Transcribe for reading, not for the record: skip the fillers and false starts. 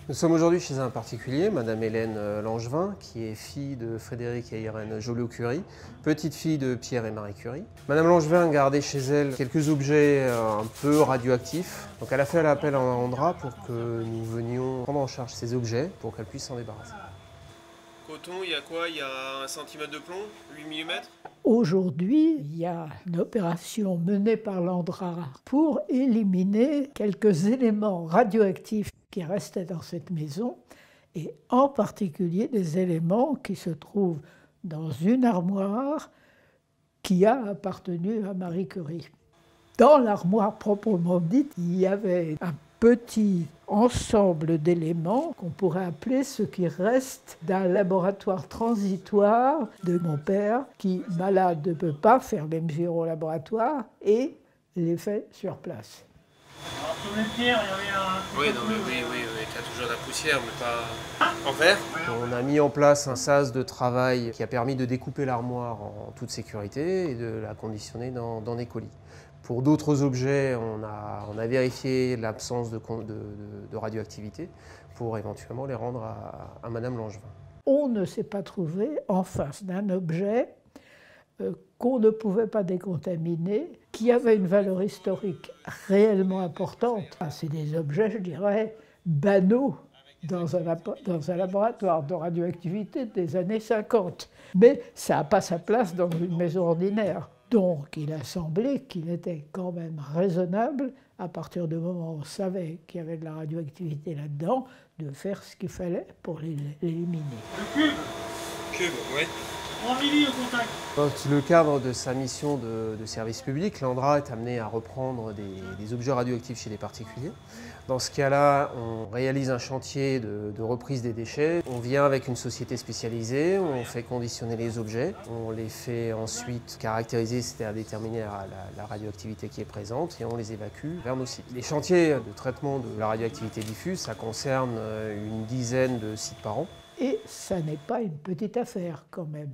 Nous sommes aujourd'hui chez un particulier, Madame Hélène Langevin, qui est fille de Frédéric et Irène Joliot-Curie, petite fille de Pierre et Marie Curie. Madame Langevin gardait chez elle quelques objets un peu radioactifs. Donc elle a fait l'appel à Andra pour que nous venions prendre en charge ces objets pour qu'elle puisse s'en débarrasser. Coton, il y a quoi? Il y a 1 cm de plomb, 8 mm? Aujourd'hui, il y a une opération menée par l'Andra pour éliminer quelques éléments radioactifs qui restaient dans cette maison, et en particulier des éléments qui se trouvent dans une armoire qui a appartenu à Marie Curie. Dans l'armoire proprement dite, il y avait un petit ensemble d'éléments qu'on pourrait appeler ce qui reste d'un laboratoire transitoire de mon père, qui, malade, ne peut pas faire les mesures au laboratoire et les fait sur place. Alors sur les pierres, il y avait un... Oui, non, mais oui, il y a toujours de la poussière, mais pas en verre. On a mis en place un sas de travail qui a permis de découper l'armoire en toute sécurité et de la conditionner dans des colis. Pour d'autres objets, on a vérifié l'absence de radioactivité pour éventuellement les rendre à Madame Langevin. On ne s'est pas trouvé en face d'un objet qu'on ne pouvait pas décontaminer, qui avait une valeur historique réellement importante. C'est des objets, je dirais, banaux dans un laboratoire de radioactivité des années 50. Mais ça n'a pas sa place dans une maison ordinaire. Donc il a semblé qu'il était quand même raisonnable, à partir du moment où on savait qu'il y avait de la radioactivité là-dedans, de faire ce qu'il fallait pour l'éliminer. Le cube. Cube, oui. 3 milli au contact. Dans le cadre de sa mission de service public, l'Andra est amenée à reprendre des objets radioactifs chez des particuliers. Dans ce cas-là, on réalise un chantier de reprise des déchets. On vient avec une société spécialisée, on fait conditionner les objets, on les fait ensuite caractériser, c'est-à-dire déterminer la radioactivité qui est présente, et on les évacue vers nos sites. Les chantiers de traitement de la radioactivité diffuse, ça concerne une dizaine de sites par an. Et ça n'est pas une petite affaire quand même.